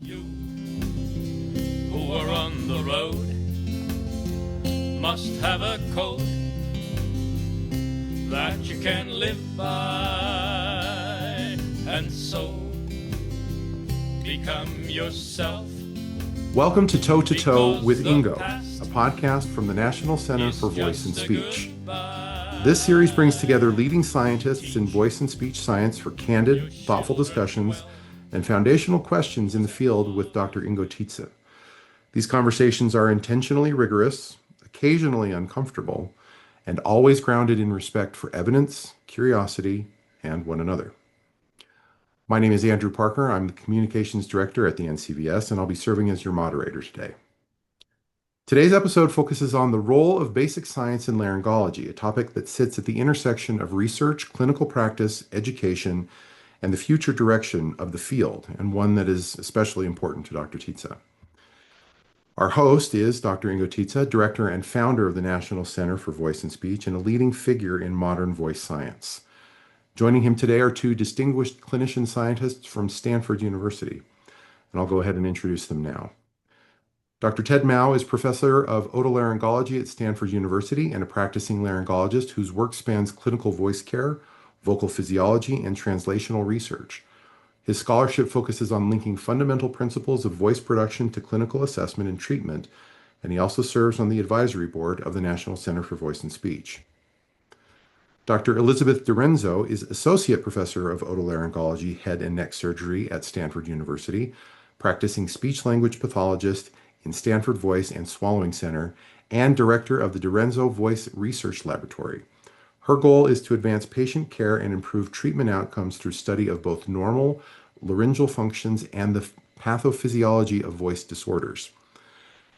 You who are on the road must have a code that you can live by, and so become yourself. Welcome to Toe to Toe with Ingo, a podcast from the National Center for Voice and Speech. This series brings together leading scientists in voice and speech science for candid, thoughtful discussions and foundational questions in the field with Dr. Ingo Titze. These conversations are intentionally rigorous, occasionally uncomfortable, and always grounded in respect for evidence, curiosity, and one another. My name is Andrew Parker. I'm the Communications Director at the NCVS, and I'll be serving as your moderator today. Today's episode focuses on the role of basic science in laryngology, a topic that sits at the intersection of research, clinical practice, education, and the future direction of the field, and one that is especially important to Dr. Titze. Our host is Dr. Ingo Titze, Director and Founder of the National Center for Voice and Speech, and a leading figure in modern voice science. Joining him today are two distinguished clinician scientists from Stanford University, and I'll go ahead and introduce them now. Dr. Ted Mao is Professor of Otolaryngology at Stanford University and a practicing laryngologist whose work spans clinical voice care, vocal physiology, and translational research. His scholarship focuses on linking fundamental principles of voice production to clinical assessment and treatment, and he also serves on the advisory board of the National Center for Voice and Speech. Dr. Elizabeth DiRenzo is Associate Professor of Otolaryngology, Head and Neck Surgery at Stanford University, practicing speech-language pathologist in Stanford Voice and Swallowing Center, and Director of the DiRenzo Voice Research Laboratory. Her goal is to advance patient care and improve treatment outcomes through study of both normal laryngeal functions and the pathophysiology of voice disorders.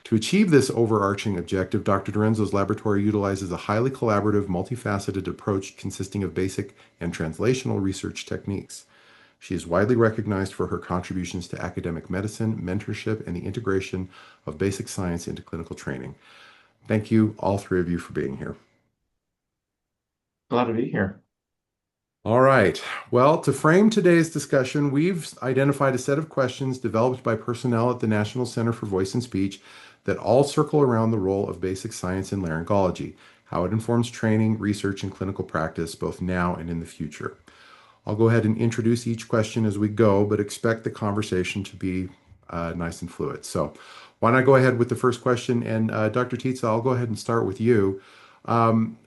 To achieve this overarching objective, Dr. DiRenzo's laboratory utilizes a highly collaborative, multifaceted approach consisting of basic and translational research techniques. She is widely recognized for her contributions to academic medicine, mentorship, and the integration of basic science into clinical training. Thank you, all three of you, for being here. Glad to be here. All right. Well, to frame today's discussion, we've identified a set of questions developed by personnel at the National Center for Voice and Speech that all circle around the role of basic science in laryngology, how it informs training, research, and clinical practice, both now and in the future. I'll go ahead and introduce each question as we go, but expect the conversation to be nice and fluid. So why don't I go ahead with the first question? And Dr. Titze, I'll go ahead and start with you.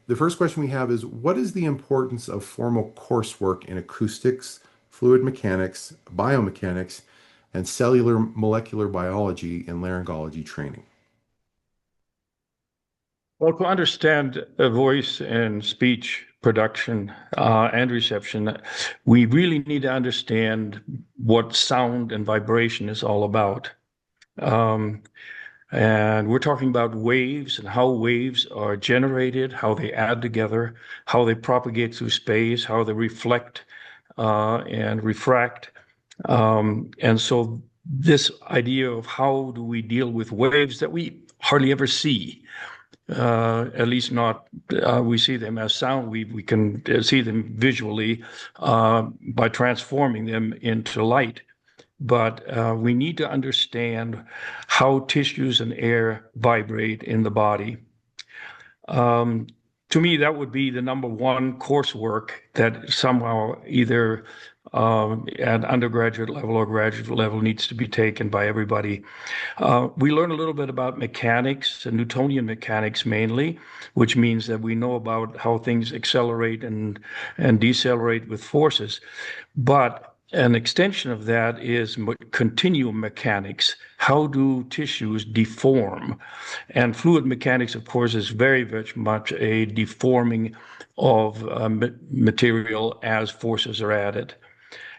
The first question we have is, what is the importance of formal coursework in acoustics, fluid mechanics, biomechanics, and cellular molecular biology in laryngology training? Well, to understand voice and speech production and reception, we really need to understand what sound and vibration is all about. And we're talking about waves and how waves are generated, how they add together, how they propagate through space, how they reflect and refract. And so this idea of how do we deal with waves that we hardly ever see, at least not we see them as sound. We can see them visually by transforming them into light. But we need to understand how tissues and air vibrate in the body. To me, that would be the number one coursework that somehow either at undergraduate level or graduate level needs to be taken by everybody. We learn a little bit about mechanics and Newtonian mechanics mainly, which means that we know about how things accelerate and decelerate with forces. But an extension of that is continuum mechanics. How do tissues deform? And fluid mechanics, of course, is very, very much a deforming of material as forces are added.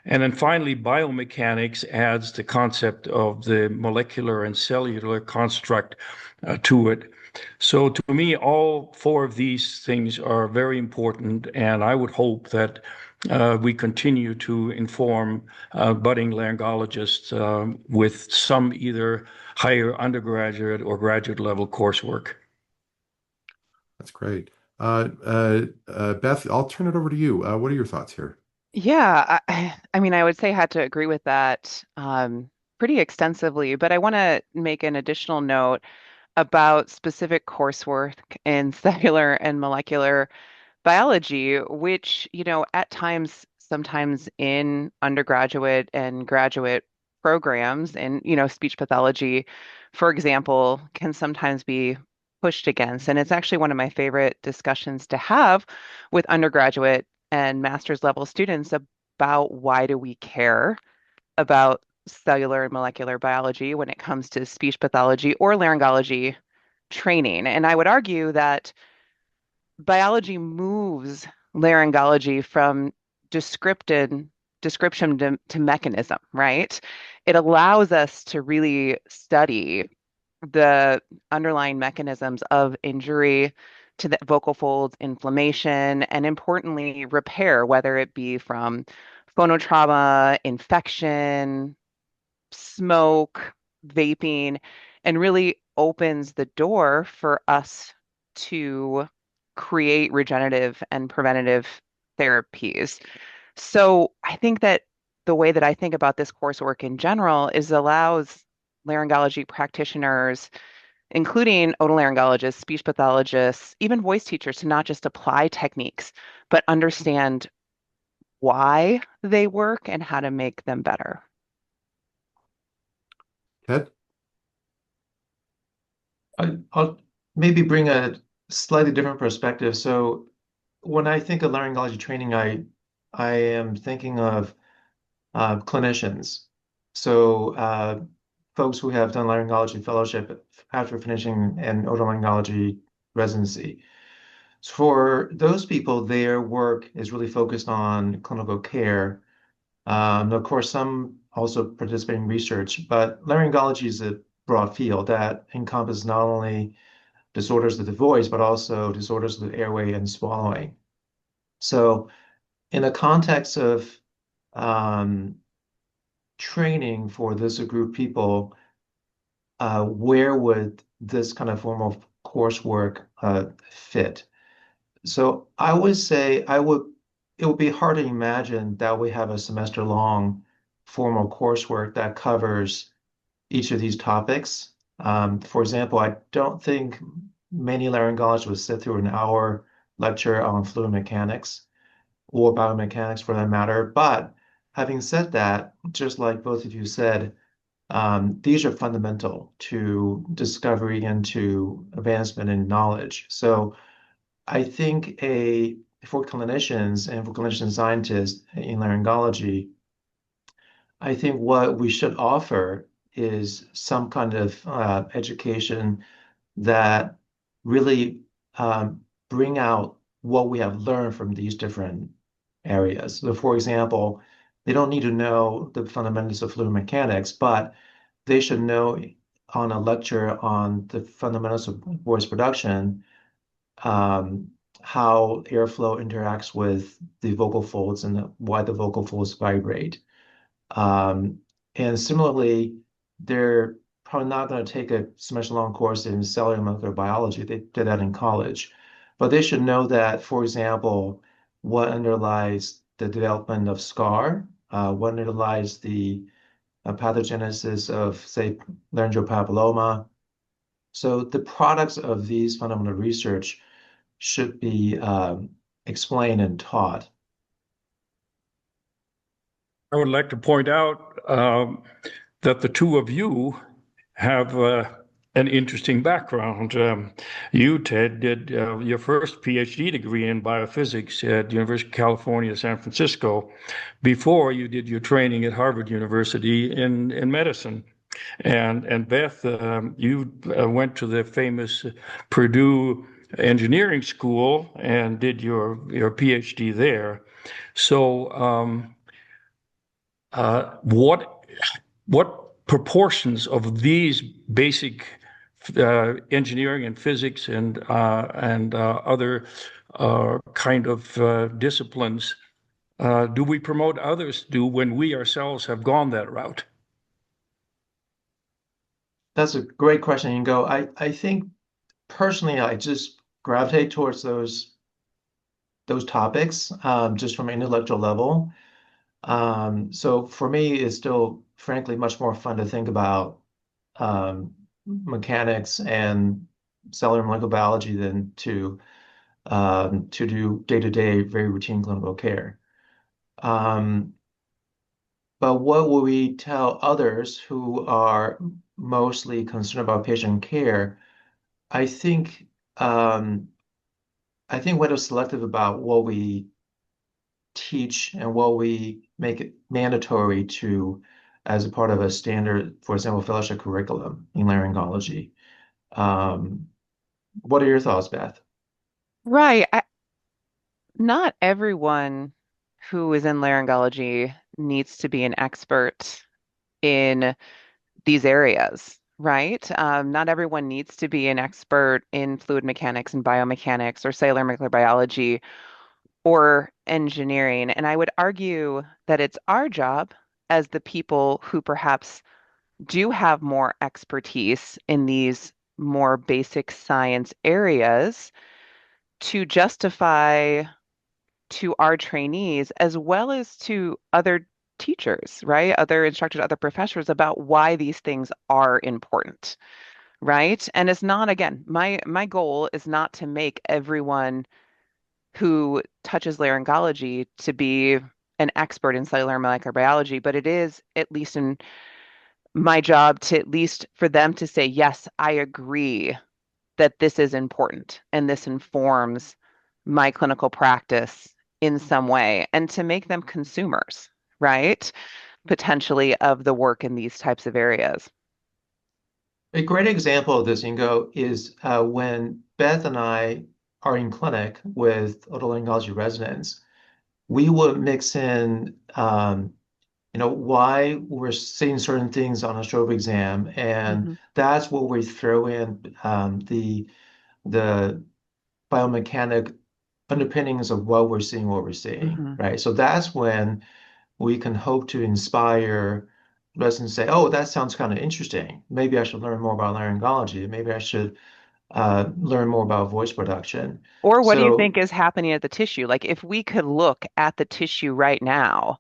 And then finally, biomechanics adds the concept of the molecular and cellular construct to it. So to me, all four of these things are very important, and I would hope that we continue to inform budding laryngologists with some either higher undergraduate or graduate level coursework. That's great. Beth, I'll turn it over to you. What are your thoughts here? Yeah, I mean, I would say I had to agree with that. pretty extensively, but I want to make an additional note about specific coursework in cellular and molecular biology, which, at times, sometimes in undergraduate and graduate programs in, speech pathology, for example, can sometimes be pushed against. And it's actually one of my favorite discussions to have with undergraduate and master's level students about why do we care about cellular and molecular biology when it comes to speech pathology or laryngology training. And I would argue that biology moves laryngology from descripted description to mechanism, right? It allows us to really study the underlying mechanisms of injury to the vocal folds, inflammation, and importantly, repair, whether it be from phonotrauma, infection, smoke, vaping, and really opens the door for us to create regenerative and preventative therapies. So I think that the way that I think about this coursework in general is allows laryngology practitioners, including otolaryngologists, speech pathologists, even voice teachers, to not just apply techniques, but understand why they work and how to make them better. Ted? I'll maybe bring a slightly different perspective. So when I think of laryngology training, I am thinking of clinicians. So folks who have done laryngology fellowship after finishing an otolaryngology residency. So for those people, their work is really focused on clinical care. Of course, some also participate in research, but laryngology is a broad field that encompasses not only disorders of the voice, but also disorders of the airway and swallowing. So in the context of um, training for this group of people, where would this kind of form of coursework fit? So I would say it would be hard to imagine that we have a semester-long formal coursework that covers each of these topics. For example, I don't think many laryngologists would sit through an hour lecture on fluid mechanics or biomechanics for that matter. But having said that, just like both of you said, these are fundamental to discovery and to advancement in knowledge. So I think for clinicians and for clinician scientists in laryngology, I think what we should offer is some kind of education that really bring out what we have learned from these different areas. So, for example, they don't need to know the fundamentals of fluid mechanics, but they should know on a lecture on the fundamentals of voice production, um, how airflow interacts with the vocal folds and why the vocal folds vibrate. Um, and similarly, they're probably not going to take a semester-long course in cellular and molecular biology. They did that in college. But they should know that, for example, what underlies the development of scar, what underlies the pathogenesis of, say, laryngeal papilloma. So the products of these fundamental research should be explained and taught. I would like to point out that the two of you have an interesting background. You, Ted, did your first PhD degree in biophysics at University of California, San Francisco, before you did your training at Harvard University in medicine. And Beth, you went to the famous Purdue Engineering School and did your PhD there. So, what proportions of these basic engineering and physics and other kind of disciplines do we promote others do when we ourselves have gone that route? That's a great question, Ingo. I think personally, I just gravitate towards those topics just from an intellectual level. So for me, it's still, frankly, much more fun to think about mechanics and cellular molecular biology than to do day-to-day, very routine clinical care. Um, but what will we tell others who are mostly concerned about patient care? I think um, I think we're selective about what we teach and what we make it mandatory to as a part of a standard, for example, fellowship curriculum in laryngology. Um, what are your thoughts, Beth? Right. Not everyone who is in laryngology needs to be an expert in these areas, right? Not everyone needs to be an expert in fluid mechanics and biomechanics or cellular molecular biology or engineering. And I would argue that it's our job as the people who perhaps do have more expertise in these more basic science areas to justify to our trainees as well as to other teachers, right? Other instructors, other professors about why these things are important, right? And it's not, again, my goal is not to make everyone who touches laryngology to be an expert in cellular molecular biology, but it is at least in my job to at least for them to say, yes, I agree that this is important and this informs my clinical practice in some way, and to make them consumers, right? Potentially of the work in these types of areas. A great example of this, Ingo, is when Beth and I are in clinic with otolaryngology residents, we would mix in, why we're seeing certain things on a strobe exam, and Hmm. that's where we throw in the biomechanic underpinnings of what we're seeing, Hmm. right? So that's when we can hope to inspire residents to say, oh, that sounds kind of interesting. Maybe I should learn more about laryngology. Maybe I should learn more about voice production. Or what do you So think is happening at the tissue? Like if we could look at the tissue right now,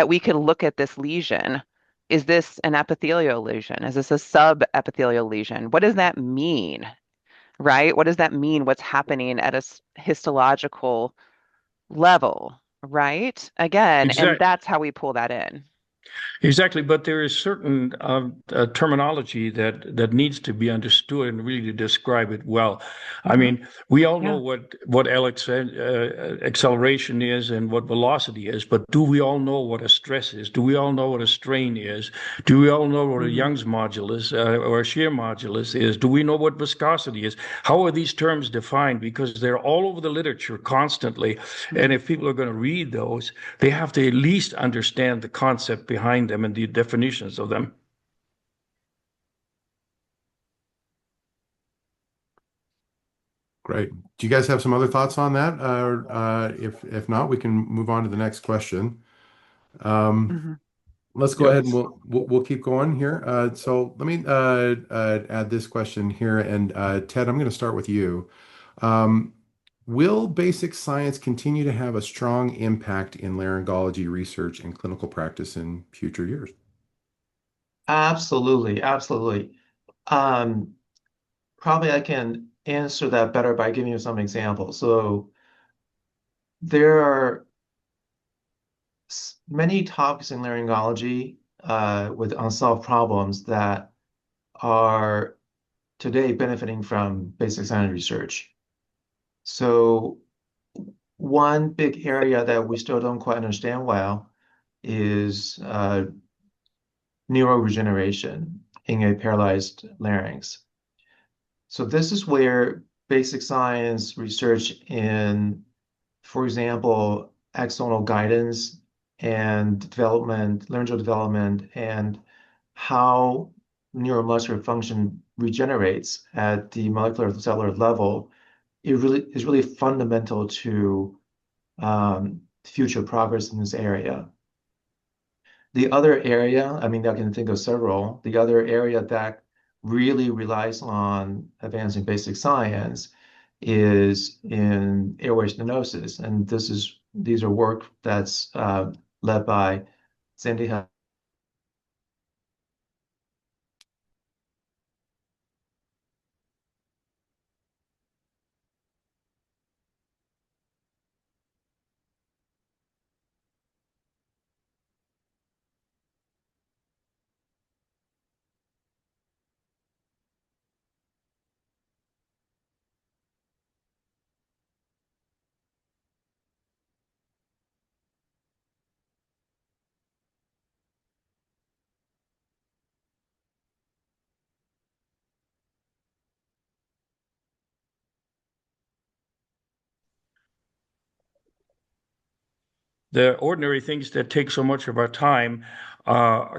we could look at this lesion. Is this an epithelial lesion? Is this a subepithelial lesion? What does that mean, right? What does that mean? What's happening at a histological level, right? Again, and Exactly. that's how we pull that in. Exactly, but there is certain terminology that needs to be understood and really to describe it well. I Hmm. mean, we all know Yeah. what acceleration is and what velocity is, but do we all know what a stress is? Do we all know what a strain is? Do we all know what a Hmm. Young's modulus or a shear modulus is? Do we know what viscosity is? How are these terms defined? Because they're all over the literature constantly, and Hmm. if people are going to read those, they have to at least understand the concept behind them and the definitions of them. Great. Do you guys have some other thoughts on that? If not, we can move on to the next question. Um, Hmm. let's go Yeah. ahead and we'll keep going here. So let me add this question here, and Ted, I'm going to start with you. Um, will basic science continue to have a strong impact in laryngology research and clinical practice in future years? absolutely, absolutely. Um, Probably I can answer that better by giving you some examples. So there are many topics in laryngology with unsolved problems that are today benefiting from basic science research. So one big area that we still don't quite understand well is neuroregeneration in a paralyzed larynx. So this is where basic science research in, for example, axonal guidance and development, laryngeal development, and how neuromuscular function regenerates at the molecular cellular level, it really is really fundamental to future progress in this area. The other area, I mean, I can think of several. The other area that really relies on advancing basic science is in airway stenosis, and these are work that's led by Cindy. The ordinary things that take so much of our time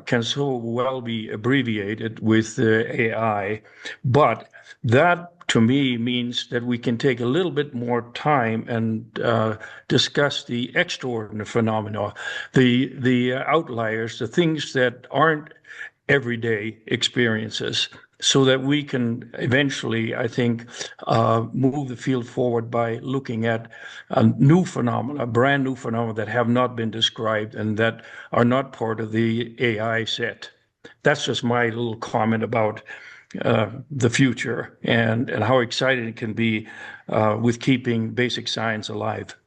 can so well be abbreviated with AI. But that to me means that we can take a little bit more time and discuss the extraordinary phenomena, the outliers, the things that aren't everyday experiences, so that we can eventually, I think, move the field forward by looking at new phenomena, brand new phenomena that have not been described and that are not part of the AI set. That's just my little comment about the future and how excited it can be with keeping basic science alive.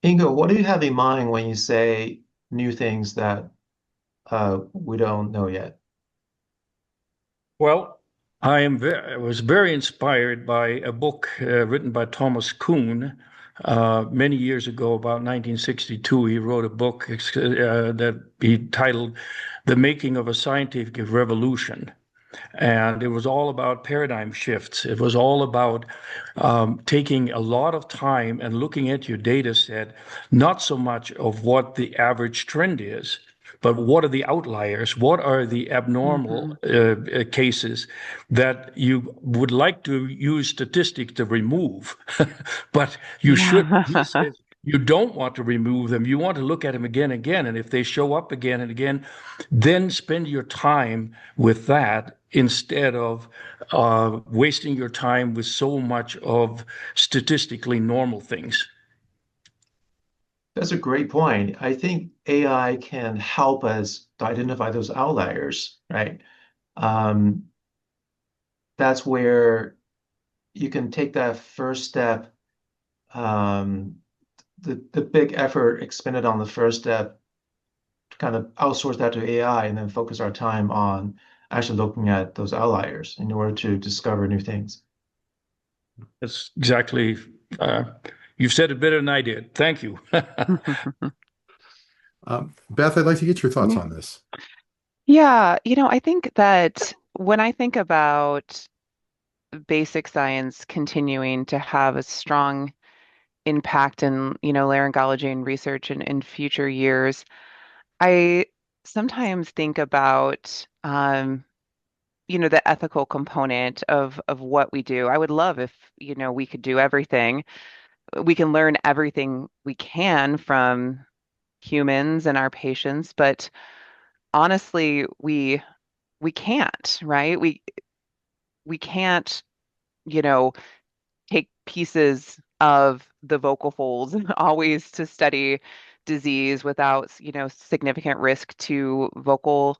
Ingo, what do you have in mind when you say new things that we don't know yet? Well, I was very inspired by a book written by Thomas Kuhn many years ago, about 1962. He wrote a book that he titled "The Making of a Scientific Revolution." And it was all about paradigm shifts. It was all about taking a lot of time and looking at your data set, not so much of what the average trend is, but what are the outliers? What are the abnormal Hmm. cases that you would like to use statistics to remove, but you should. He Yeah. says you don't want to remove them. You want to look at them again and again. And if they show up again and again, then spend your time with that instead of wasting your time with so much of statistically normal things. That's a great point. I think AI can help us to identify those outliers, right? Um, that's where you can take that first step, um, the big effort expended on the first step, to kind of outsource that to AI and then focus our time on actually looking at those outliers in order to discover new things. That's exactly, uh, you've said it better than I did. Thank you. Beth, I'd like to get your thoughts Yeah. on this. Yeah, I think that when I think about basic science continuing to have a strong impact in, laryngology and research in future years, I sometimes think about, the ethical component of what we do. I would love if, we could do everything. We can learn everything we can from humans and our patients, but honestly, we can't, right? We can't, you know, take pieces of the vocal folds always to study disease without, significant risk to vocal,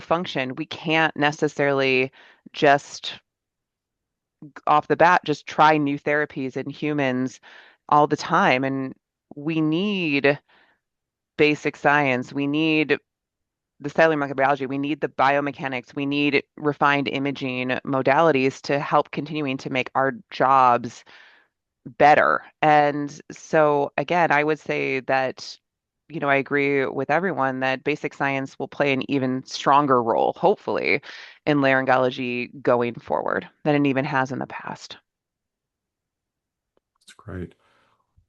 function. We can't necessarily just off the bat just try new therapies in humans all the time. And we need basic science. We need the cellular microbiology. We need the biomechanics. We need refined imaging modalities to help continuing to make our jobs better. And so, again, I would say that, I agree with everyone that basic science will play an even stronger role, hopefully, in laryngology going forward than it even has in the past. That's great.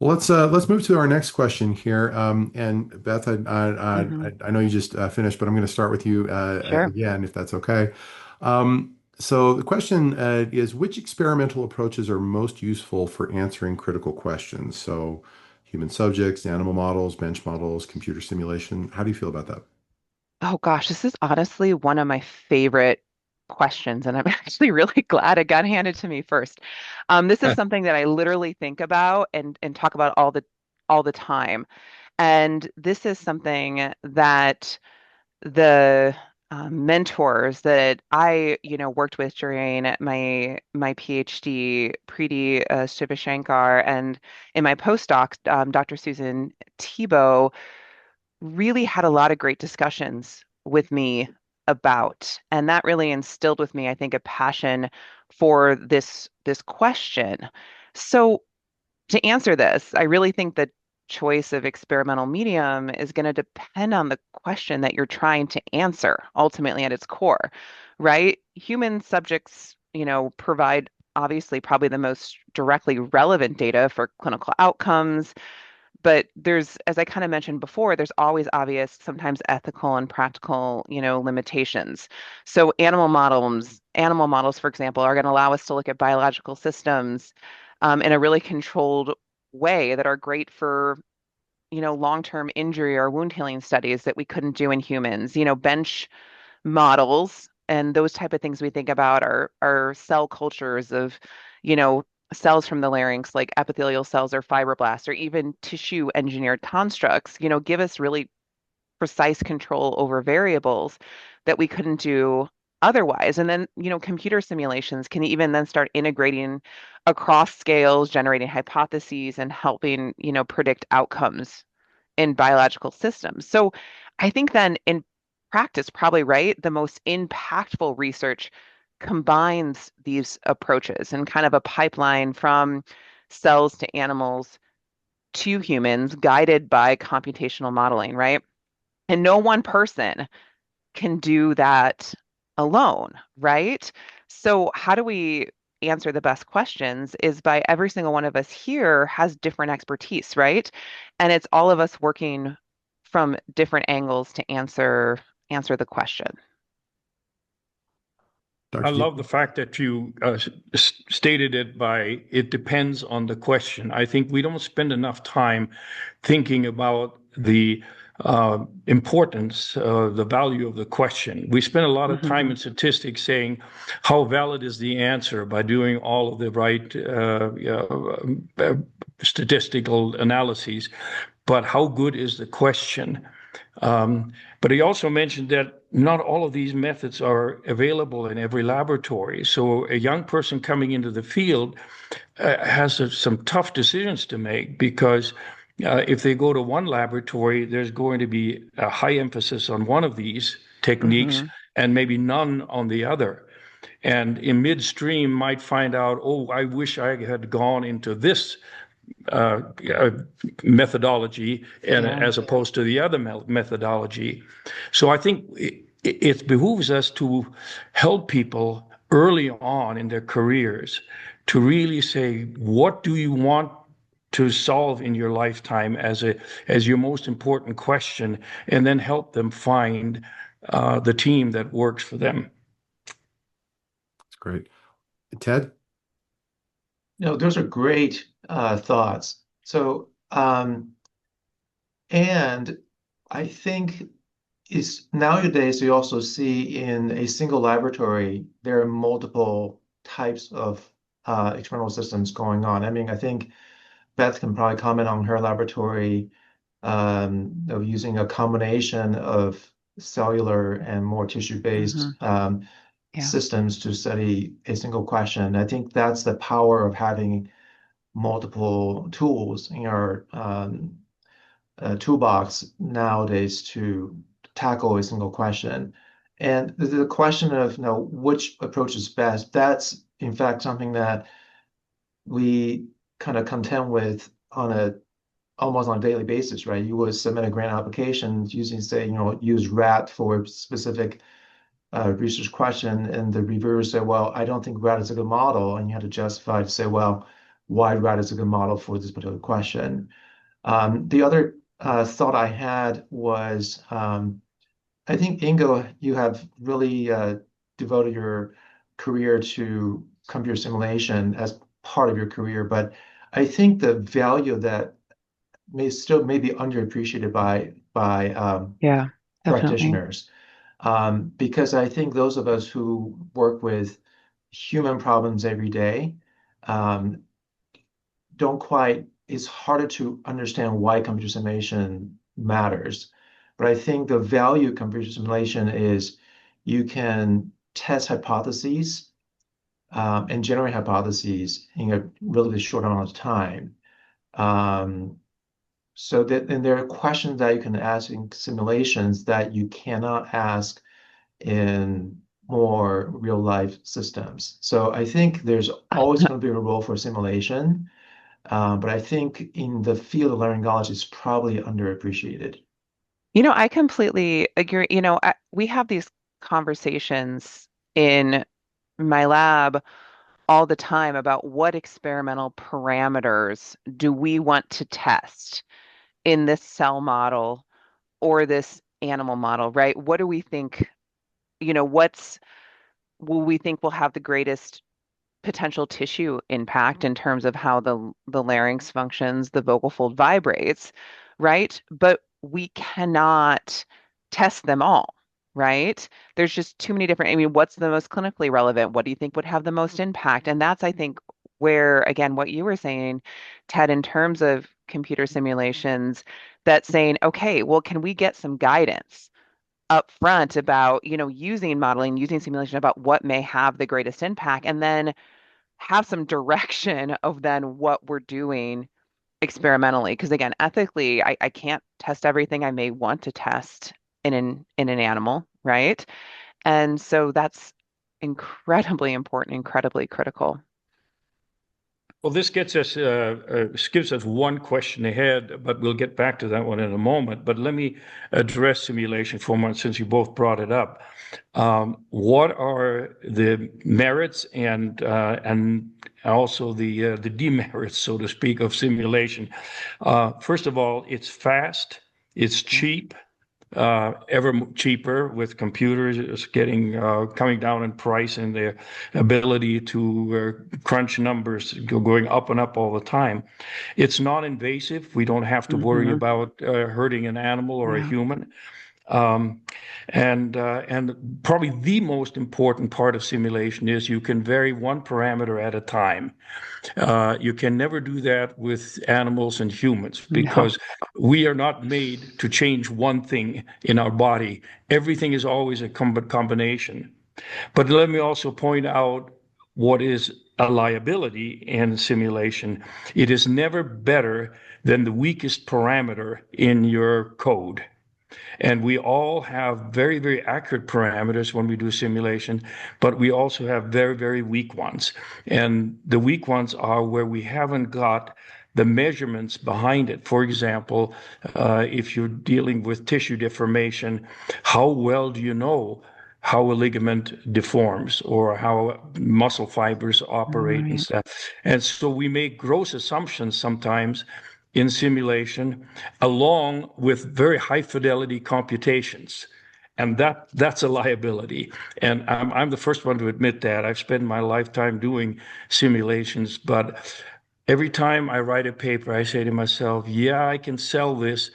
Well, let's move to our next question here. And Beth, Hmm. I know you just finished, but I'm going to start with you Sure. again, if that's okay. So the question is, which experimental approaches are most useful for answering critical questions? So, human subjects, animal models, bench models, computer simulation. How do you feel about that? Oh gosh, this is honestly one of my favorite questions, and I'm actually really glad it got handed to me first. This is something that I literally think about and talk about all the time. And this is something that the mentors that I, worked with during my PhD, Preeti Shivashankar, and in my postdoc, Dr. Susan Tebow, really had a lot of great discussions with me about, and that really instilled with me, I think, a passion for this question. So to answer this, I really think the choice of experimental medium is going to depend on the question that you're trying to answer ultimately at its core, right? Human subjects, provide obviously probably the most directly relevant data for clinical outcomes, but there's, as I kind of mentioned before, there's always obvious, sometimes ethical and practical, limitations. So animal models, for example, are going to allow us to look at biological systems in a really controlled way that are great for, long-term injury or wound healing studies that we couldn't do in humans. Bench models and those type of things we think about are cell cultures of, you know, cells from the larynx, like epithelial cells or fibroblasts, or even tissue engineered constructs, give us really precise control over variables that we couldn't do otherwise. And then, computer simulations can even then start integrating across scales, generating hypotheses and helping, predict outcomes in biological systems. So I think then in practice, probably right, the most impactful research combines these approaches and kind of a pipeline from cells to animals to humans guided by computational modeling, right? And no one person can do that alone, right? So, how do we answer the best questions is by every single one of us here has different expertise, right? And it's all of us working from different angles to answer the question. I Dr. love the fact that you stated it by it depends on the question. I think we don't spend enough time thinking about the importance, the value of the question. We spend a lot of time Hmm. in statistics saying how valid is the answer by doing all of the right statistical analyses, but how good is the question? But he also mentioned that not all of these methods are available in every laboratory. So a young person coming into the field has some tough decisions to make because if they go to one laboratory, there's going to be a high emphasis on one of these techniques Hmm. and maybe none on the other. And in midstream might find out, oh, I wish I had gone into this uh, uh, methodology and Yeah. as opposed to the other methodology. So I think it behooves us to help people early on in their careers to really say, what do you want to solve in your lifetime as your most important question, and then help them find the team that works for them. That's great. Ted? Those are great thoughts. So, and I think is nowadays you also see in a single laboratory, there are multiple types of experimental systems going on. I mean, I think Beth can probably comment on her laboratory of using a combination of cellular and more tissue-based Hmm. Yeah. systems to study a single question. I think that's the power of having multiple tools in our toolbox nowadays to tackle a single question. And the question of, which approach is best, that's in fact something that we kind of contend with on a almost on a daily basis, right? You would submit a grant application using, say, use RAT for a specific research question, and the reviewer say, well, I don't think RAT is a good model, and you have to justify to say, well, why RAT is a good model for this particular question. The other thought I had was, I think, Ingo, you have really devoted your career to computer simulation as part of your career, but I think the value of that may be underappreciated by Yeah, definitely. practitioners, because I think those of us who work with human problems every day um, don't quite it's harder to understand why computer simulation matters. But I think the value of computer simulation is you can test hypotheses and generate hypotheses in a relatively short amount of time. Um, so that, and there are questions that you can ask in simulations that you cannot ask in more real life systems. So I think there's always going to be a role for simulation, but I think in the field of laryngology, it's probably underappreciated. I completely agree. We have these conversations in my lab all the time about what experimental parameters do we want to test in this cell model or this animal model, right? What do we think, what's will we think will have the greatest potential tissue impact in terms of how the larynx functions, the vocal fold vibrates, right? But we cannot test them all, right? There's just too many different, I mean, what's the most clinically relevant? What do you think would have the most impact? And that's, I think, where, again, what you were saying, Ted, in terms of computer simulations, that's saying, okay, well, can we get some guidance up front about, using modeling, using simulation about what may have the greatest impact, and then have some direction of then what we're doing experimentally. Because again, ethically, I can't test everything I may want to test in an animal, right? And so that's incredibly important, incredibly critical. Well, this gives us one question ahead, but we'll get back to that one in a moment. But let me address simulation for a moment, since you both brought it up. What are the merits and also the demerits, so to speak, of simulation? First of all, it's fast, it's cheap, ever cheaper with computers getting coming down in price, and their ability to crunch numbers going up and up all the time. It's non-invasive. We don't have to worry about hurting an animal or a Yeah. human. And probably the most important part of simulation is you can vary one parameter at a time. You can never do that with animals and humans, No. because we are not made to change one thing in our body. Everything is always a combination. But let me also point out what is a liability in simulation. It is never better than the weakest parameter in your code. And we all have very, very accurate parameters when we do simulation, but we also have very, very weak ones. And the weak ones are where we haven't got the measurements behind it. For example, if you're dealing with tissue deformation, how well do you know how a ligament deforms or how muscle fibers operate and Right. stuff? And so we make gross assumptions sometimes in simulation, along with very high fidelity computations. And that's a liability. And I'm the first one to admit that. I've spent my lifetime doing simulations, but every time I write a paper, I say to myself, yeah, I can sell this,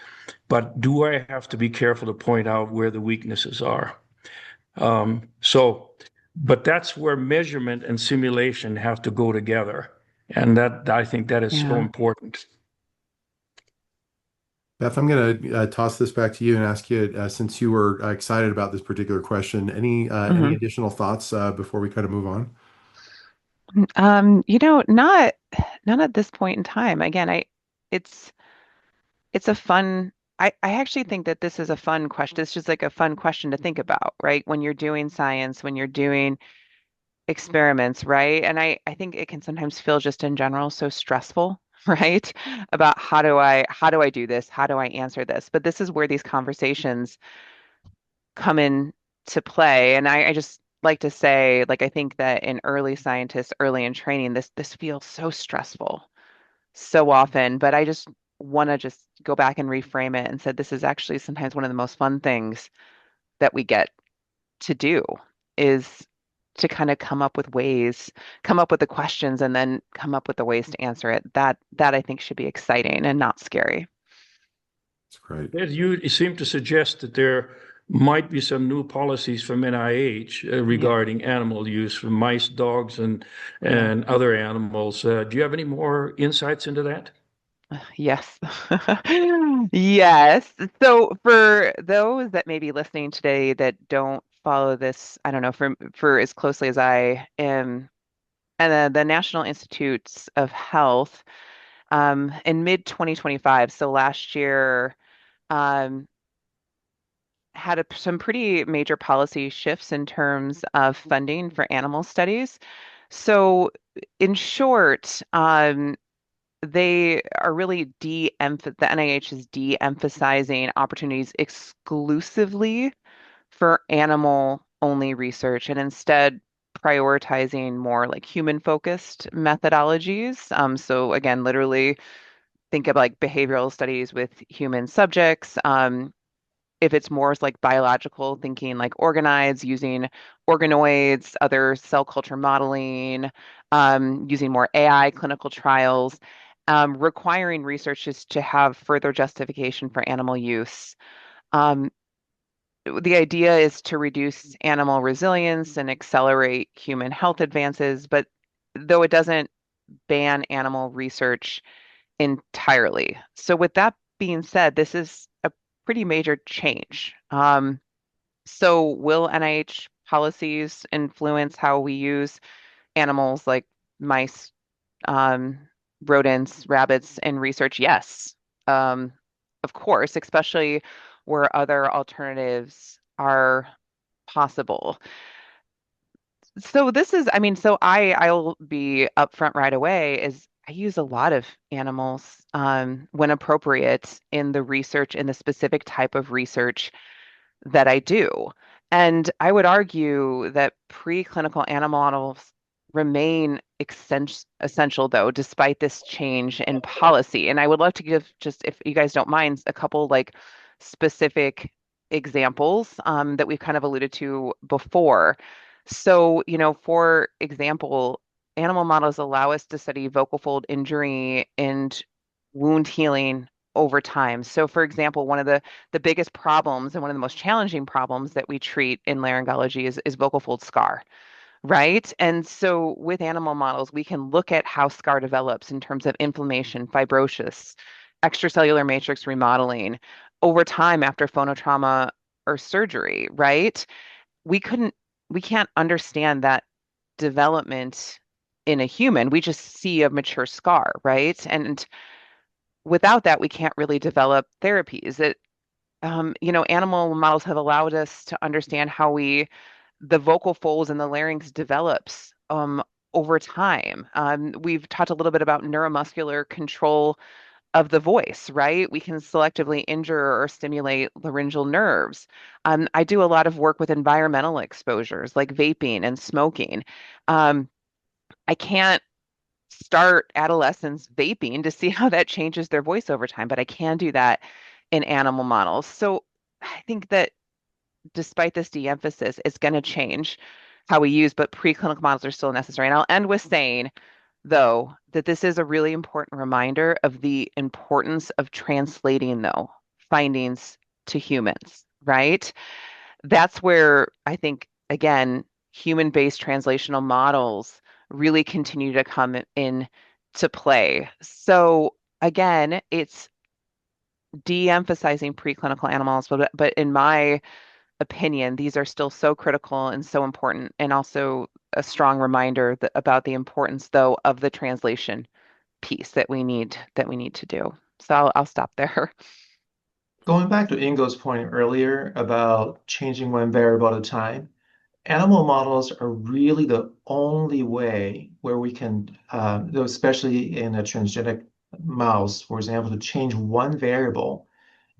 but do I have to be careful to point out where the weaknesses are? But that's where measurement and simulation have to go together. And that, I think, that is so Yeah. important. Beth, I'm going to toss this back to you and ask you, since you were excited about this particular question, any Mhm. additional thoughts before we kind of move on? Not at this point in time. Again, it's it's a fun I actually think that this is a fun question. It's just like a fun question to think about, right? When you're doing science, when you're doing experiments, right? And I think it can sometimes feel just in general so stressful, right? About how do I do this? How do I answer this? But this is where these conversations come in to play. And I just like to say, like, I think that in early scientists, early in training, this feels so stressful so often, but I just want to just go back and reframe it and said this is actually sometimes one of the most fun things that we get to do is to kind of come up with the questions and then come up with the ways to answer it. That I think should be exciting and not scary. That's great. You seem to suggest that there might be some new policies from NIH Yeah. regarding animal use for mice, dogs, Yeah. and other animals. Do you have any more insights into that? Yes. Yes. So for those that may be listening today that don't follow this, I don't know, for as closely as I am, and the National Institutes of Health, in mid 2025, so last year, um, had some pretty major policy shifts in terms of funding for animal studies. So, in short, they are really the NIH is de-emphasizing opportunities exclusively for animal only research and instead prioritizing more like human focused methodologies. So again, literally think of like behavioral studies with human subjects. If it's more like biological thinking, like organoids, using organoids, other cell culture modeling, using more AI clinical trials, requiring researchers to have further justification for animal use. Um, the idea is to reduce animal resilience and accelerate human health advances, but though it doesn't ban animal research entirely. So, with that being said, this is a pretty major change. So, will NIH policies influence how we use animals like mice, um, rodents, rabbits in research? Yes, um, of course, especially where other alternatives are possible. So this is, I mean, so I'll be upfront right away is I use a lot of animals when appropriate in the research, in the specific type of research that I do. And I would argue that preclinical animal models remain essential, though, despite this change in policy. And I would love to give just, if you guys don't mind, a couple like specific examples that we've kind of alluded to before. So, for example, animal models allow us to study vocal fold injury and wound healing over time. So, for example, one of the biggest problems and one of the most challenging problems that we treat in laryngology is vocal fold scar, right? And so with animal models, we can look at how scar develops in terms of inflammation, fibrosis, extracellular matrix remodeling over time after phonotrauma or surgery, right? We couldn't, we can't understand that development in a human. We just see a mature scar, right? And without that, we can't really develop therapies. Animal models have allowed us to understand how the vocal folds and the larynx develops over time. We've talked a little bit about neuromuscular control of the voice, right? We can selectively injure or stimulate laryngeal nerves. I do a lot of work with environmental exposures like vaping and smoking. Um, I can't start adolescents vaping to see how that changes their voice over time, but I can do that in animal models. So I think that despite this de-emphasis, it's going to change how we use, but preclinical models are still necessary. And I'll end with saying, though, that this is a really important reminder of the importance of translating, though, findings to humans, right? That's where I think, again, human-based translational models really continue to come in to play. So again, it's de-emphasizing preclinical animals, but in my opinion, these are still so critical and so important, and also a strong reminder about the importance, though, of the translation piece that we need to do. So I'll stop there. Going back to Ingo's point earlier about changing one variable at a time, animal models are really the only way where we can, especially in a transgenic mouse, for example, to change one variable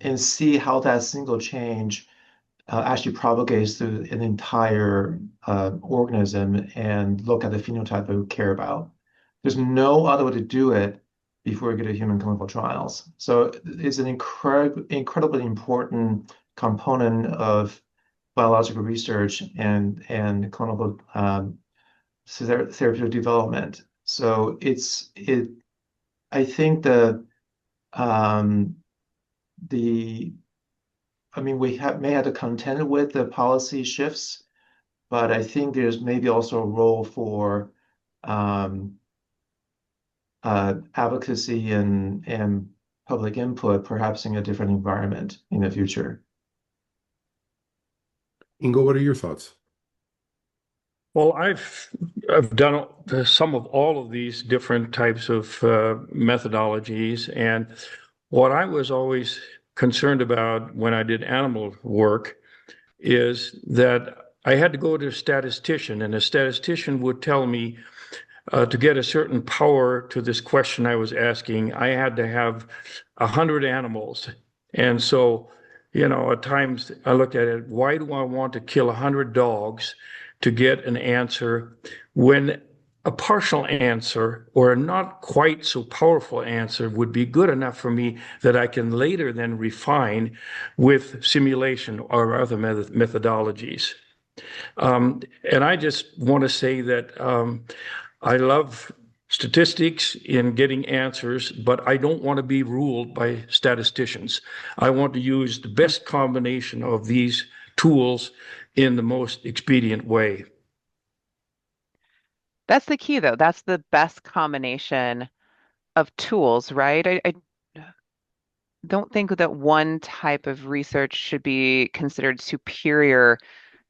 and see how that single change actually propagates through an entire organism and look at the phenotype that we care about. There's no other way to do it before we get to human clinical trials. So it's an incredibly important component of biological research and clinical therapeutic development. So I think um, the I mean, may have to contend with the policy shifts, but I think there's maybe also a role for um, advocacy and public input, perhaps in a different environment in the future. Ingo, what are your thoughts? Well, I've done some of all of these different types of methodologies, and what I was always concerned about when I did animal work is that I had to go to a statistician, and a statistician would tell me to get a certain power to this question I was asking, I had to have 100 animals. And so, at times I looked at it, why do I want to kill 100 dogs to get an answer when a partial answer or a not quite so powerful answer would be good enough for me that I can later then refine with simulation or other methodologies. And I just want to say that I love statistics in getting answers, but I don't want to be ruled by statisticians. I want to use the best combination of these tools in the most expedient way. That's the key, though. That's the best combination of tools, right? I don't think that one type of research should be considered superior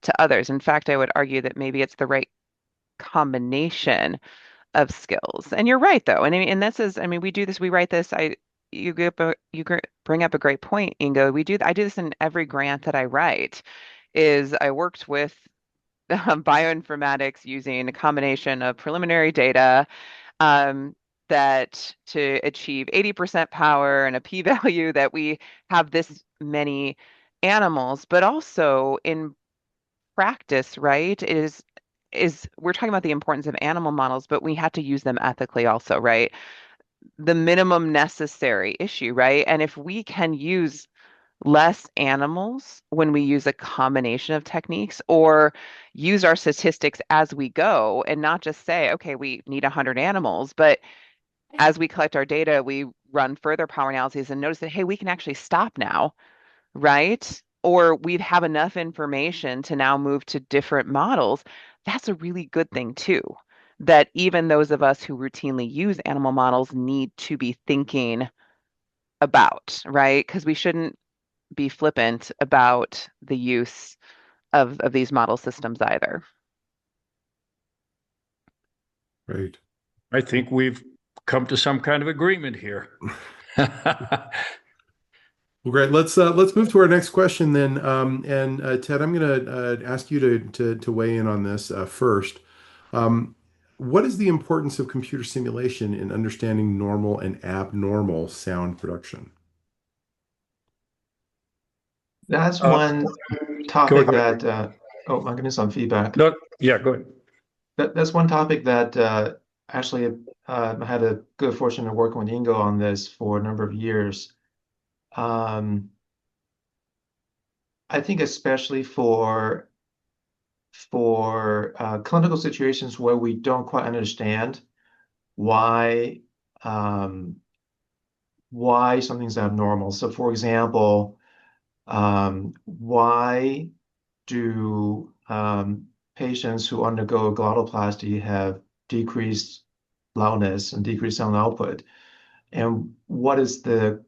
to others. In fact, I would argue that maybe it's the right combination of skills. And you're right, though. And I mean, and this is, I mean, we do this, we write this. Bring up a great point, Ingo. I do this in every grant that I write. Is I worked with bioinformatics using a combination of preliminary data um, that to achieve 80% power and a p-value that we have this many animals, but also in practice, right, is we're talking about the importance of animal models, but we have to use them ethically also, right? The minimum necessary issue, right? And if we can use less animals when we use a combination of techniques or use our statistics as we go and not just say, okay, we need 100 animals, but as we collect our data, we run further power analyses and notice that, hey, we can actually stop now, right? Or we'd have enough information to now move to different models. That's a really good thing too. That even those of us who routinely use animal models need to be thinking about, right? Because we shouldn't be flippant about the use of these model systems either. Right. I think we've come to some kind of agreement here. Well, great. Let's move to our next question then. And Ted, I'm going to ask you to weigh in on this first. What is the importance of computer simulation in understanding normal and abnormal sound production? That's Uh, one Go topic ahead. that, oh, my goodness, some feedback. No, yeah, go ahead. That's one topic that actually I had a good fortune of working with Ingo on this for a number of years. Um, I think especially for clinical situations where we don't quite understand why why something's abnormal. So, for example, why do patients who undergo glottoplasty have decreased loudness and decreased sound output? And what is the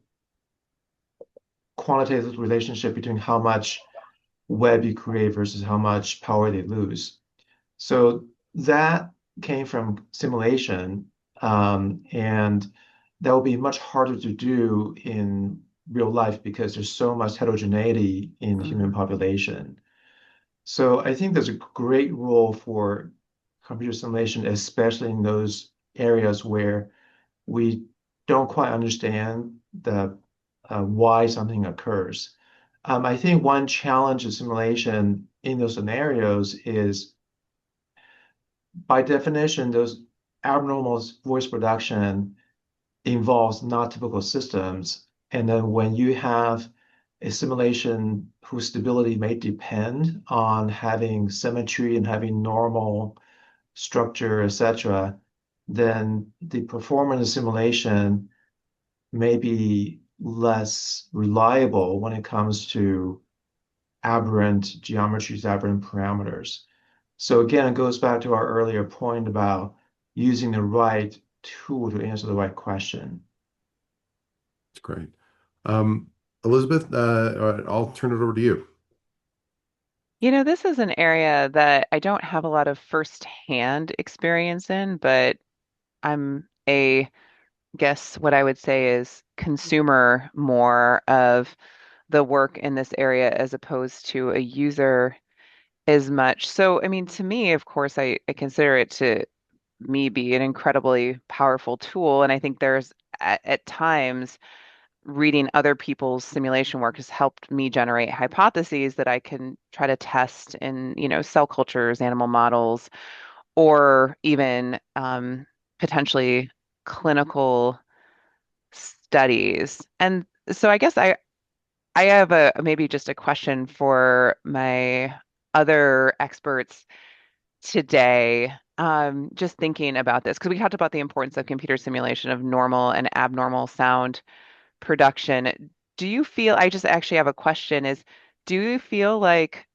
quantitative relationship between how much web you create versus how much power they lose? So that came from simulation, and that will be much harder to do in real life because there's so much heterogeneity in the human population. So I think there's a great role for computer simulation, especially in those areas where we don't quite understand the why something occurs. I think one challenge of simulation in those scenarios is, by definition, those abnormal voice production involves not typical systems. And then when you have a simulation whose stability may depend on having symmetry and having normal structure, etc., then the performance of simulation may be less reliable when it comes to aberrant geometries, aberrant parameters. So again, it goes back to our earlier point about using the right tool to answer the right question. That's great. Um, Elizabeth, I'll turn it over to you. This is an area that I don't have a lot of firsthand experience in, but I'm a guess what I would say is consumer more of the work in this area as opposed to a user as much. So, I mean, to me, of course, I consider it to me be an incredibly powerful tool. And I think there's at times reading other people's simulation work has helped me generate hypotheses that I can try to test in, cell cultures, animal models, or even potentially clinical studies. And so I guess I have a maybe just a question for my other experts today. Just thinking about this, because we talked about the importance of computer simulation of normal and abnormal sound production. Do you feel, I just actually have a question is, do you feel like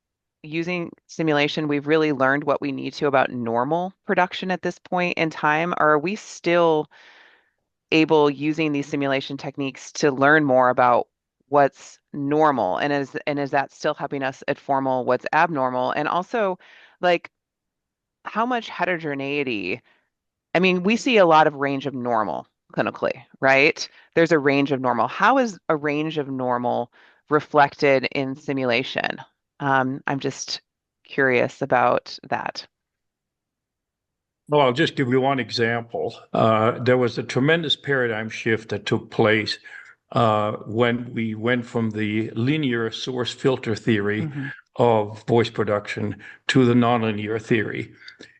using simulation, we've really learned what we need to about normal production at this point in time? Or are we still able using these simulation techniques to learn more about what's normal? And is that still helping us at formal what's abnormal? And also, like, how much heterogeneity? I mean, we see a lot of range of normal clinically, right? There's a range of normal. How is a range of normal reflected in simulation? I'm just curious about that. Well, I'll just give you one example. There was a tremendous paradigm shift that took place when we went from the linear source filter theory Hmm. of voice production to the nonlinear theory.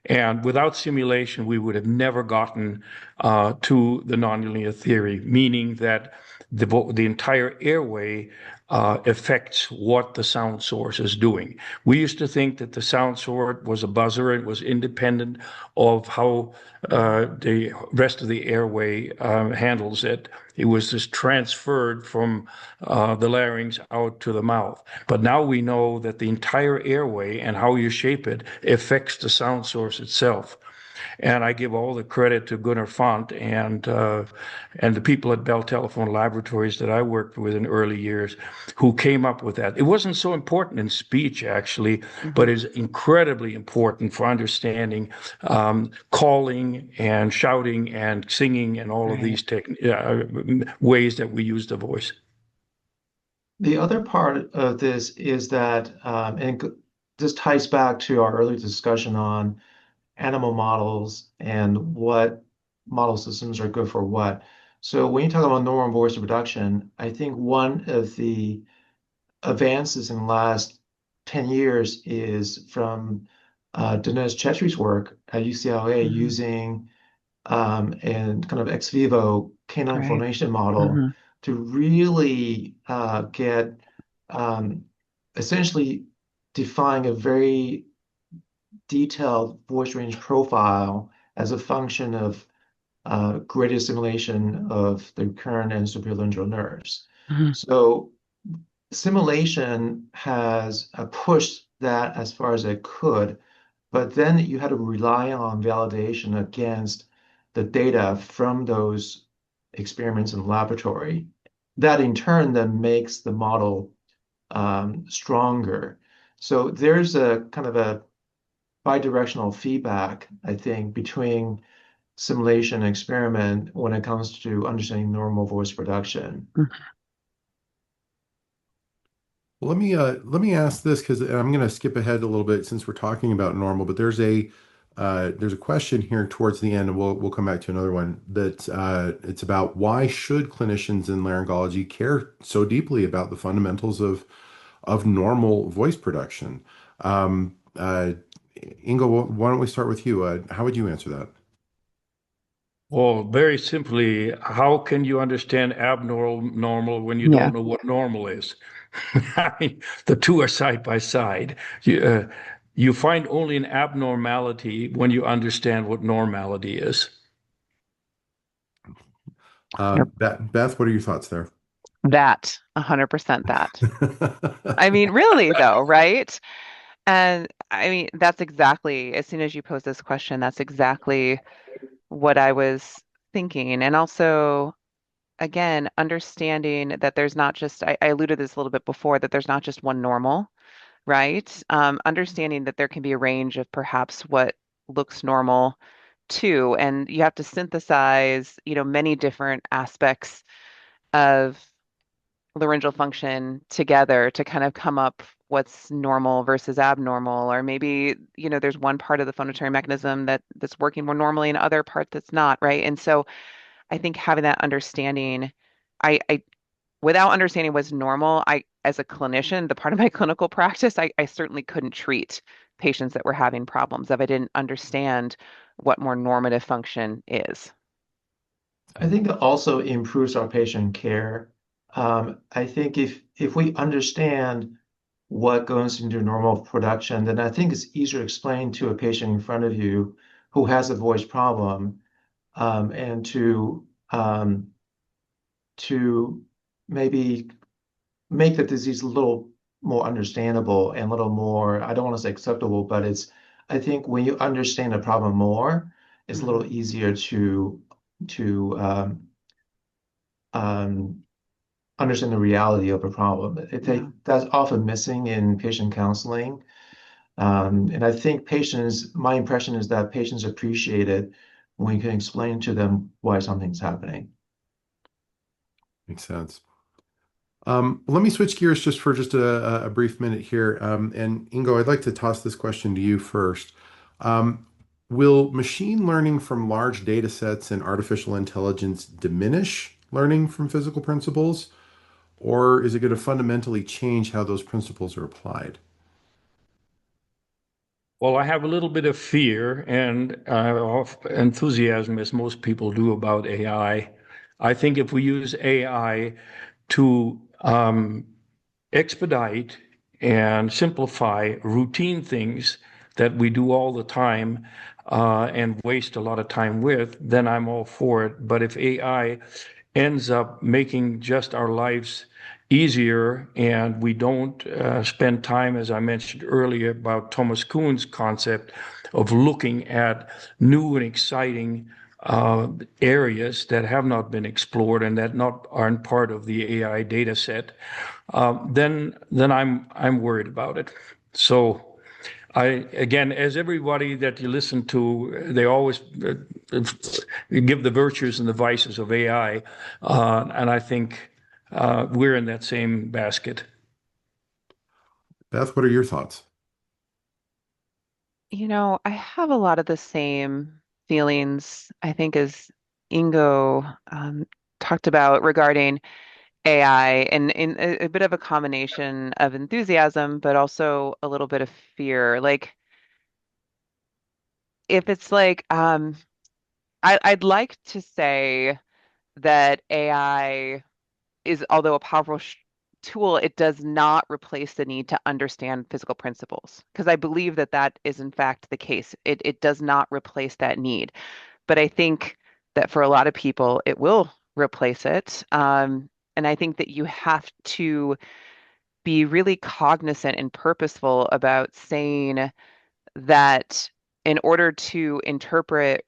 And without simulation, we would have never gotten to the nonlinear theory, meaning that the entire airway affects what the sound source is doing. We used to think that the sound source was a buzzer and was independent of how the rest of the airway handles it. It was just transferred from the larynx out to the mouth. But now we know that the entire airway and how you shape it affects the sound source itself. And I give all the credit to Gunnar Font and the people at Bell Telephone Laboratories that I worked with in early years who came up with that. It wasn't so important in speech, actually, but Hmm. it's incredibly important for understanding calling and shouting and singing and all of Right. these ways that we use the voice. The other part of this is that, this ties back to our earlier discussion on animal models and what model systems are good for what. So when you talk about normal voice reproduction, I think one of the advances in the last 10 years is from Dinesh Chetri's work at UCLA Hmm. using and kind of ex vivo canine Right. formation model Hmm. to really get essentially define a very detailed voice range profile as a function of graded stimulation of the recurrent and supralaryngeal nerves. Hmm. So simulation has pushed that as far as it could, but then you had to rely on validation against the data from those experiments in the laboratory. That in turn then makes the model stronger. So there's a kind of a bidirectional feedback, I think, between simulation and experiment when it comes to understanding normal voice production. Well, let me ask this because I'm going to skip ahead a little bit since we're talking about normal, but there's a question here towards the end, and we'll come back to another one that it's about why should clinicians in laryngology care so deeply about the fundamentals of normal voice production? Ingo, why don't we start with you? How would you answer that? Well, very simply, how can you understand abnormal normal when you Yeah. don't know what normal is? I mean, the two are side by side. You find only an abnormality when you understand what normality is. Yep. Beth, what are your thoughts there? That, 100% that. I mean, really though, right? And I mean, that's exactly, as soon as you pose this question, that's exactly what I was thinking. And also, again, understanding that there's not just, I alluded to this a little bit before, that there's not just one normal, right? Understanding that there can be a range of perhaps what looks normal too, and you have to synthesize, many different aspects of laryngeal function together to kind of come up what's normal versus abnormal, or maybe, there's one part of the phonatory mechanism that's working more normally and other part that's not, right? And so I think having that understanding, I without understanding what's normal, as a clinician, the part of my clinical practice, I certainly couldn't treat patients that were having problems if I didn't understand what more normative function is. I think it also improves our patient care. I think if we understand what goes into normal production, then I think it's easier to explain to a patient in front of you who has a voice problem, and to maybe make the disease a little more understandable and a little more, I don't want to say acceptable, but I think when you understand the problem more, it's a little Mhm. easier to um, understand the reality of a problem. Yeah. That's often missing in patient counseling. And I think my impression is that patients appreciate it when you can explain to them why something's happening. Makes sense. Let me switch gears just for a brief minute here. And Ingo, I'd like to toss this question to you first. Um, will machine learning from large data sets and artificial intelligence diminish learning from physical principles, or is it going to fundamentally change how those principles are applied? Well, I have a little bit of fear and of enthusiasm, as most people do, about AI. I think if we use AI to expedite and simplify routine things that we do all the time and waste a lot of time with, then I'm all for it. But if AI ends up making just our lives easier and we don't spend time, as I mentioned earlier, about Thomas Kuhn's concept of looking at new and exciting areas that have not been explored and that aren't part of the AI data set, then I'm worried about it. So again, as everybody that you listen to, they always give the virtues and the vices of AI, and I think we're in that same basket. Beth, what are your thoughts? I have a lot of the same feelings, I think, as Ingo talked about regarding AI, and in a bit of a combination of enthusiasm, but also a little bit of fear. Like, if it's like, I'd like to say that AI is, although a powerful tool, it does not replace the need to understand physical principles, because I believe that that is in fact the case. It does not replace that need, but I think that for a lot of people, it will replace it. And I think that you have to be really cognizant and purposeful about saying that in order to interpret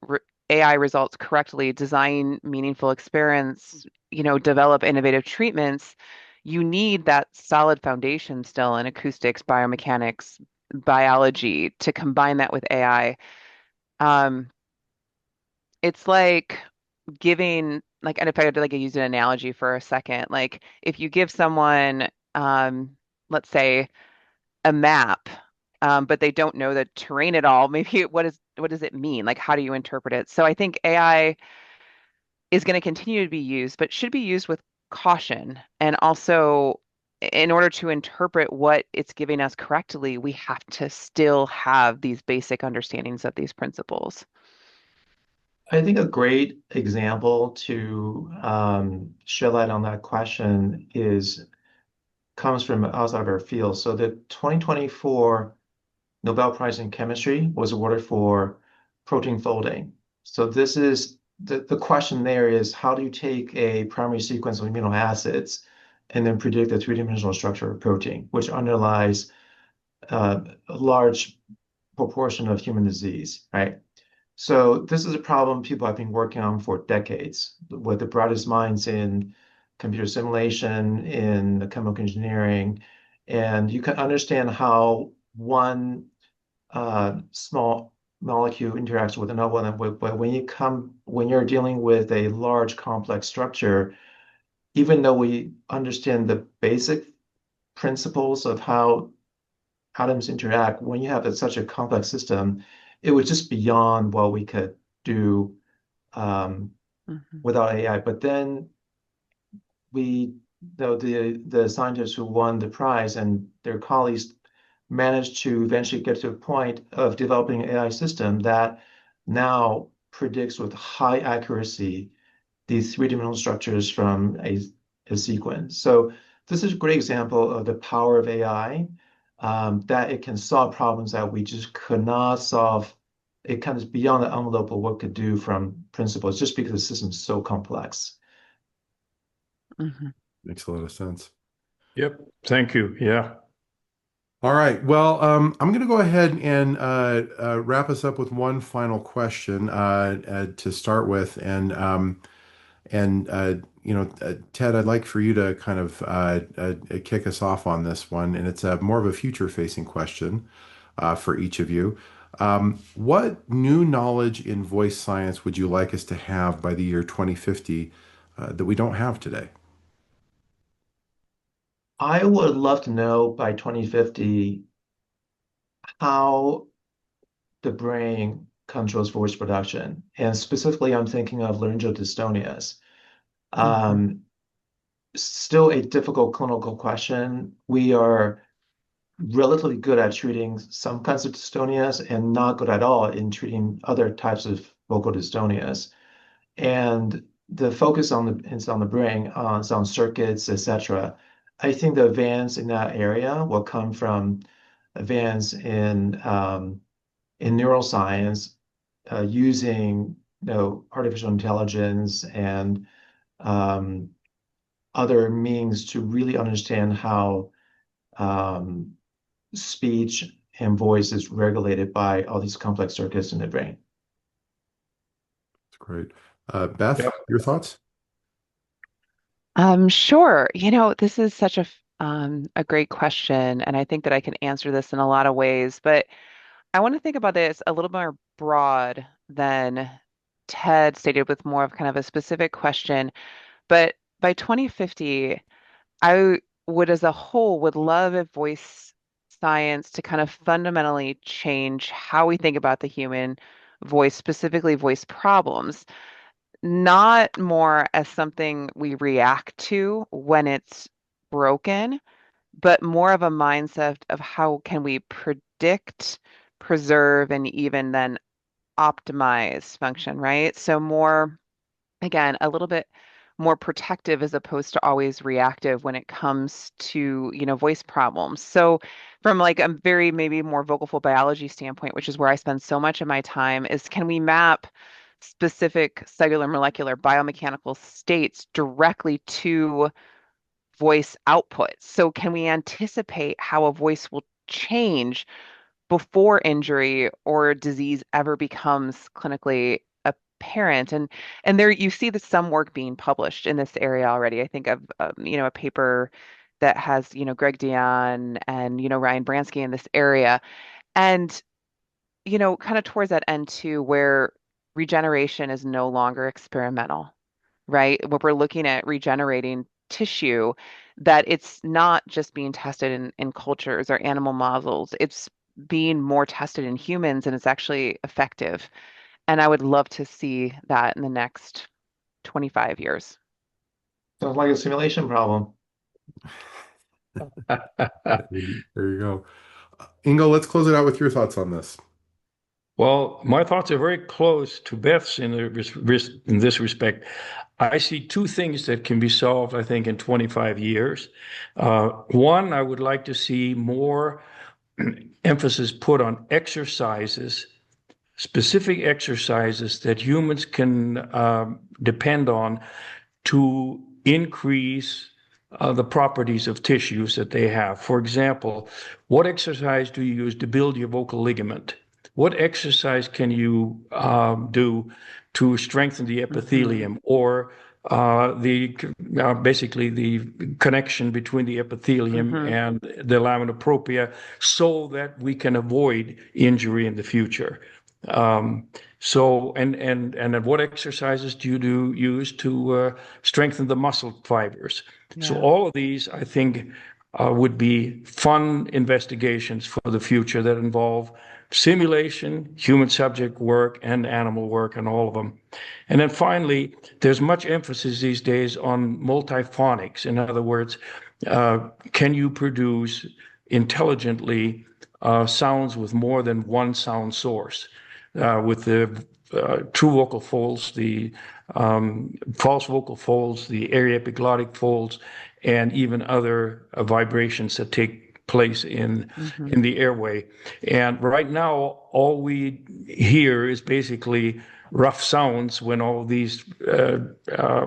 AI results correctly, design meaningful experience, develop innovative treatments, you need that solid foundation still in acoustics, biomechanics, biology to combine that with AI. Um, it's like giving, like, and if I had to like use an analogy for a second, like if you give someone, let's say, a map, but they don't know the terrain at all. Maybe what does it mean? Like, how do you interpret it? So I think AI is going to continue to be used, but should be used with caution. And also, in order to interpret what it's giving us correctly, we have to still have these basic understandings of these principles. I think a great example to shed light on that question comes from outside of our field. So the 2024 Nobel Prize in Chemistry was awarded for protein folding. So this is the question there is, how do you take a primary sequence of amino acids and then predict the three-dimensional structure of protein, which underlies a large proportion of human disease, right? So this is a problem people have been working on for decades with the brightest minds in computer simulation, in chemical engineering, and you can understand how one small molecule interacts with another one. But when you're dealing with a large complex structure, even though we understand the basic principles of how atoms interact, when you have such a complex system, it was just beyond what we could do um, Hmm. without AI. But then we, though the scientists who won the prize and their colleagues managed to eventually get to a point of developing an AI system that now predicts with high accuracy these three-dimensional structures from a sequence. So this is a great example of the power of AI, that it can solve problems that we just could not solve. It comes beyond the envelope of what it could do from principles, just because the system is so complex. Hmm. Makes a lot of sense. Yep. Thank you. Yeah. All right. Well, I'm going to go ahead and wrap us up with one final question to start with, and Ted, I'd like for you to kind of kick us off on this one, and it's more of a future-facing question for each of you. What new knowledge in voice science would you like us to have by the year 2050 that we don't have today? I would love to know by 2050 how the brain controls voice production. And specifically, I'm thinking of laryngeal dystonias. Hmm. Um, Still a difficult clinical question. We are relatively good at treating some kinds of dystonias and not good at all in treating other types of vocal dystonias. And the focus is on the brain, it's on circuits, etc. I think the advance in that area will come from advance in neuroscience, using artificial intelligence and um, other means to really understand how um, speech and voice is regulated by all these complex circuits in the brain. That's great. Beth, Yep. your thoughts? Sure. This is such a great question, and I think that I can answer this in a lot of ways, but I want to think about this a little more broad than Ted stated with more of kind of a specific question. But by 2050, I would, as a whole, would love if voice science to kind of fundamentally change how we think about the human voice, specifically voice problems, not more as something we react to when it's broken, but more of a mindset of how can we predict, preserve, and even then optimize function, right? So more, again, a little bit more protective as opposed to always reactive when it comes to, voice problems. So from like a very maybe more vocal fold biology standpoint, which is where I spend so much of my time, is can we map specific cellular molecular biomechanical states directly to voice output? So can we anticipate how a voice will change before injury or disease ever becomes clinically apparent? And there you see some work being published in this area already. I think of a paper that has Greg Dion and Ryan Bransky in this area, and kind of towards that end too, where regeneration is no longer experimental, right? When we're looking at regenerating tissue, that it's not just being tested in cultures or animal models, it's being more tested in humans and it's actually effective. And I would love to see that in the next 25 years. Sounds like a simulation problem. There you go. Ingo, let's close it out with your thoughts on this. Well, my thoughts are very close to Beth's in this respect. I see two things that can be solved, I think, in 25 years. One, I would like to see more emphasis put on exercises, specific exercises that humans can depend on to increase the properties of tissues that they have. For example, what exercise do you use to build your vocal ligament? what exercise can you do to strengthen the epithelium, or basically the connection between the epithelium and the lamina propria, so that we can avoid injury in the future. And what exercises do you use to strengthen the muscle fibers? Yeah. So all of these, I think, would be fun investigations for the future that involve simulation, human subject work, and animal work, and all of them. And then finally, there's much emphasis these days on multiphonics. In other words, can you produce intelligently sounds with more than one sound source? With the true vocal folds, the false vocal folds, the aryepiglottic folds, and even other vibrations that take place in the airway. And right now, all we hear is basically rough sounds when all these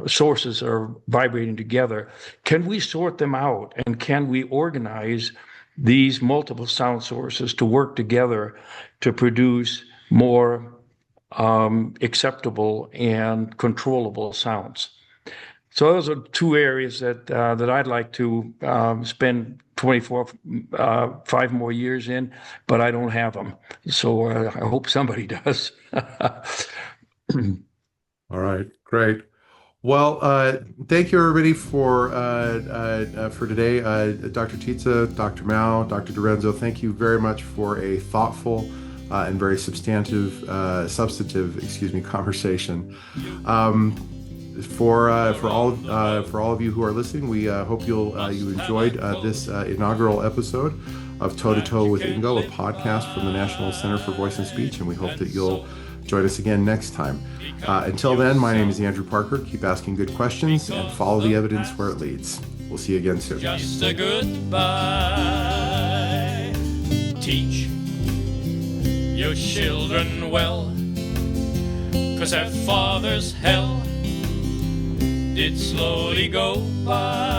sources are vibrating together. Can we sort them out, and can we organize these multiple sound sources to work together to produce more acceptable and controllable sounds? So those are two areas that I'd like to spend 5 more years in, but I don't have them. So I hope somebody does. All right, great. Well, thank you everybody for today. Dr. Titze, Dr. Mao, Dr. DiRenzo, thank you very much for a thoughtful and very substantive conversation. For all of you who are listening, we hope you enjoyed this inaugural episode of Toe to Toe with Ingo, a podcast from the National Center for Voice and Speech, and we hope that you'll join us again next time. Until then, my name is Andrew Parker. Keep asking good questions and follow the evidence where it leads. We'll see you again soon. Just a goodbye. Teach your children well, 'cause their father's hell did slowly go by.